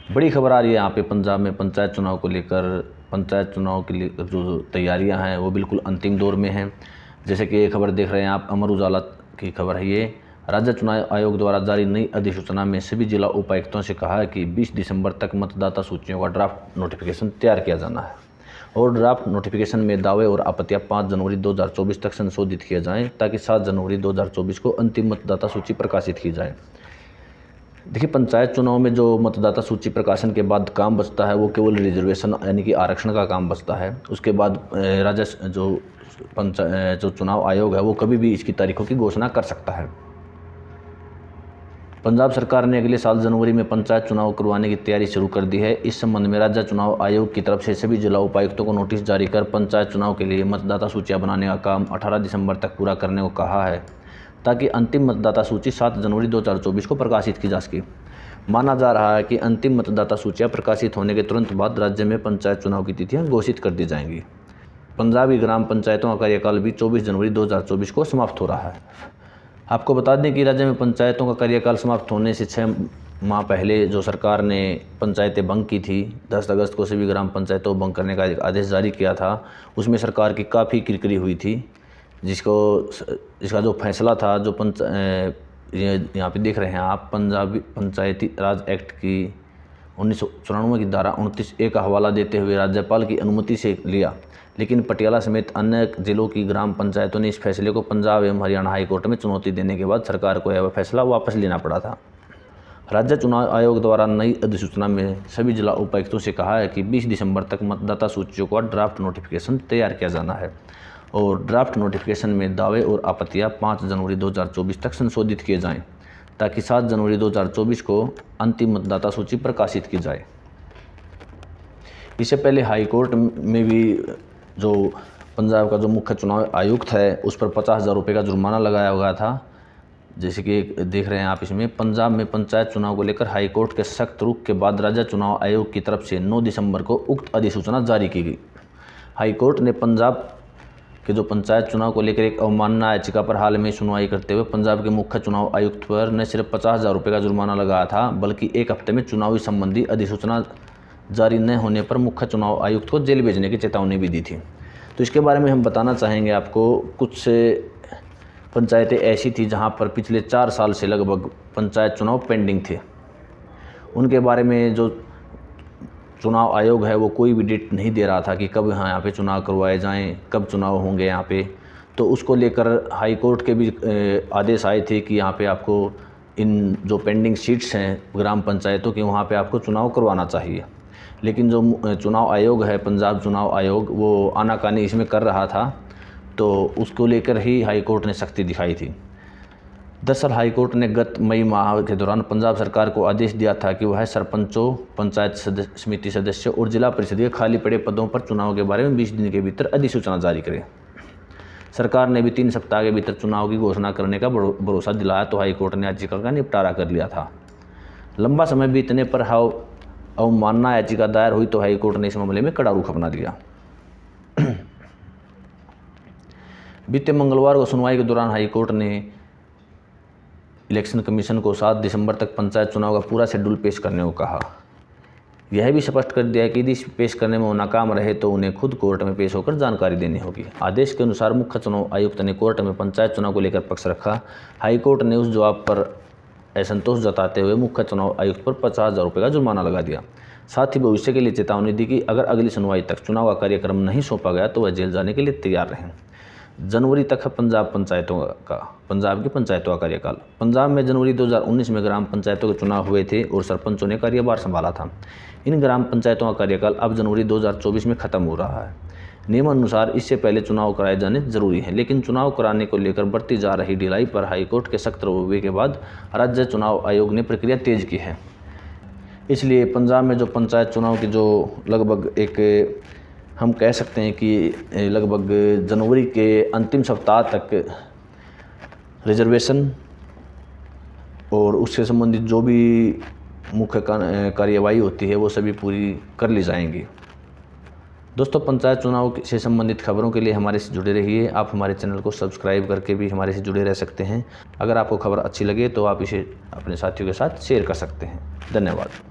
बड़ी खबर आ रही है यहाँ पे पंजाब में पंचायत चुनाव को लेकर। पंचायत चुनाव के लिए जो तैयारियां हैं वो बिल्कुल अंतिम दौर में हैं। जैसे कि ये खबर देख रहे हैं आप, अमर उजाला की खबर है ये। राज्य चुनाव आयोग द्वारा जारी नई अधिसूचना में सभी जिला उपायुक्तों से कहा है कि 20 दिसंबर तक मतदाता सूचियों का ड्राफ्ट नोटिफिकेशन तैयार किया जाना है और ड्राफ्ट नोटिफिकेशन में दावे और आपत्तियां 5 जनवरी 2024 तक संशोधित किए जाएं ताकि 7 जनवरी 2024 को अंतिम मतदाता सूची प्रकाशित की जाए। देखिए, पंचायत चुनाव में जो मतदाता सूची प्रकाशन के बाद काम बचता है वो केवल रिजर्वेशन यानी कि आरक्षण का काम बचता है। उसके बाद राज्य जो चुनाव आयोग है वो कभी भी इसकी तारीखों की घोषणा कर सकता है। पंजाब सरकार ने अगले साल जनवरी में पंचायत चुनाव करवाने की तैयारी शुरू कर दी है। इस संबंध में राज्य चुनाव आयोग की तरफ से सभी जिला उपायुक्तों को नोटिस जारी कर पंचायत चुनाव के लिए मतदाता सूचियां बनाने का काम 18 दिसंबर तक पूरा करने को कहा है ताकि अंतिम मतदाता सूची 7 जनवरी 2024 को प्रकाशित की जा सके। माना जा रहा है कि अंतिम मतदाता सूचियां प्रकाशित होने के तुरंत बाद राज्य में पंचायत चुनाव की तिथियां घोषित कर दी जाएंगी। पंजाबी ग्राम पंचायतों का कार्यकाल भी 24 जनवरी 2024 को समाप्त हो रहा है। आपको बता दें कि राज्य में पंचायतों का कार्यकाल समाप्त होने से 6 माह पहले जो सरकार ने पंचायतें भंग की थी, 10 अगस्त को सभी ग्राम पंचायतों को भंग करने का एक आदेश जारी किया था। उसमें सरकार की काफ़ी किरकिरी हुई थी, जिसका जो फैसला था, जो यहाँ पे देख रहे हैं आप, पंजाबी पंचायती राज एक्ट की 1994 की धारा 29A का हवाला देते हुए राज्यपाल की अनुमति से लिया, लेकिन पटियाला समेत अन्य जिलों की ग्राम पंचायतों ने इस फैसले को पंजाब एवं हरियाणा हाईकोर्ट में चुनौती देने के बाद सरकार को यह फैसला वापस लेना पड़ा था। राज्य चुनाव आयोग द्वारा नई अधिसूचना में सभी जिला उपायुक्तों से कहा है कि 20 दिसंबर तक मतदाता सूचियों का ड्राफ्ट नोटिफिकेशन तैयार किया जाना है और ड्राफ्ट नोटिफिकेशन में दावे और आपत्तियां 5 जनवरी 2024 तक संशोधित किए जाएं ताकि 7 जनवरी 2024 को अंतिम मतदाता सूची प्रकाशित की जाए। इससे पहले हाईकोर्ट में भी जो पंजाब का जो मुख्य चुनाव आयुक्त है उस पर 50,000 रुपये का जुर्माना लगाया गया था। जैसे कि देख रहे हैं आप, इसमें पंजाब में पंचायत चुनाव को लेकर हाईकोर्ट के सख्त रुख के बाद राज्य चुनाव आयोग की तरफ से 9 दिसंबर को उक्त अधिसूचना जारी की गई। हाईकोर्ट ने पंजाब के जो पंचायत चुनाव को लेकर एक अवमानना याचिका पर हाल में सुनवाई करते हुए पंजाब के मुख्य चुनाव आयुक्त पर न सिर्फ 50,000 रुपये का जुर्माना लगाया था, बल्कि एक हफ्ते में चुनावी संबंधी अधिसूचना जारी न होने पर मुख्य चुनाव आयुक्त को जेल भेजने की चेतावनी भी दी थी। तो इसके बारे में हम बताना चाहेंगे आपको। कुछ पंचायतें ऐसी थी जहां पर पिछले 4 साल से लगभग पंचायत चुनाव पेंडिंग थे। उनके बारे में जो चुनाव आयोग है वो कोई भी डेट नहीं दे रहा था कि कब यहाँ पे चुनाव करवाए जाएं, कब चुनाव होंगे यहाँ पे। तो उसको लेकर हाई कोर्ट के भी आदेश आए थे कि यहाँ पे आपको इन जो पेंडिंग सीट्स हैं ग्राम पंचायतों की, वहाँ पे आपको चुनाव करवाना चाहिए। लेकिन जो चुनाव आयोग है, पंजाब चुनाव आयोग, वो आनाकानी इसमें कर रहा था, तो उसको लेकर ही हाई कोर्ट ने सख्ती दिखाई थी। दरअसल हाईकोर्ट ने गत मई माह के दौरान पंजाब सरकार को आदेश दिया था कि वह सरपंचों, पंचायत समिति सदस्यों और जिला परिषद के खाली पड़े पदों पर चुनाव के बारे में 20 दिन के भीतर अधिसूचना जारी करे। सरकार ने भी 3 सप्ताह के भीतर चुनाव की घोषणा करने का भरोसा दिलाया, तो हाईकोर्ट ने याचिका का निपटारा कर लिया था। लंबा समय बीतने पर अवमानना याचिका दायर हुई तो हाईकोर्ट ने इस मामले में कड़ा रुख अपना लिया। बीते मंगलवार को सुनवाई के दौरान हाईकोर्ट ने इलेक्शन कमीशन को 7 दिसंबर तक पंचायत चुनाव का पूरा शेड्यूल पेश करने को कहा। यह भी स्पष्ट कर दिया कि यदि पेश करने में वो नाकाम रहे तो उन्हें खुद कोर्ट में पेश होकर जानकारी देनी होगी। आदेश के अनुसार मुख्य चुनाव आयुक्त ने कोर्ट में पंचायत चुनाव को लेकर पक्ष रखा। हाईकोर्ट ने उस जवाब पर असंतोष जताते हुए मुख्य चुनाव आयुक्त पर 50,000 रुपये का जुर्माना लगा दिया। साथ ही भविष्य के लिए चेतावनी दी कि अगर अगली सुनवाई तक चुनाव का कार्यक्रम नहीं सौंपा गया तो वह जेल जाने के लिए तैयार रहें। जनवरी तक है पंजाब की पंचायतों का कार्यकाल। पंजाब में जनवरी 2019 में ग्राम पंचायतों के चुनाव हुए थे और सरपंचों ने कार्यभार संभाला था। इन ग्राम पंचायतों का कार्यकाल अब जनवरी 2024 में खत्म हो रहा है। नियमानुसार इससे पहले चुनाव कराए जाने जरूरी है, लेकिन चुनाव कराने को लेकर बढ़ती जा रही ढिलाई पर हाईकोर्ट के सख्त रवैये के बाद राज्य चुनाव आयोग ने प्रक्रिया तेज की है। इसलिए पंजाब में जो पंचायत चुनाव की जो लगभग एक हम कह सकते हैं कि लगभग जनवरी के अंतिम सप्ताह तक रिजर्वेशन और उससे संबंधित जो भी मुख्य कार्यवाही होती है वो सभी पूरी कर ली जाएंगी। दोस्तों, पंचायत चुनाव से संबंधित खबरों के लिए हमारे से जुड़े रहिए। आप हमारे चैनल को सब्सक्राइब करके भी हमारे से जुड़े रह सकते हैं। अगर आपको खबर अच्छी लगे तो आप इसे अपने साथियों के साथ शेयर कर सकते हैं। धन्यवाद।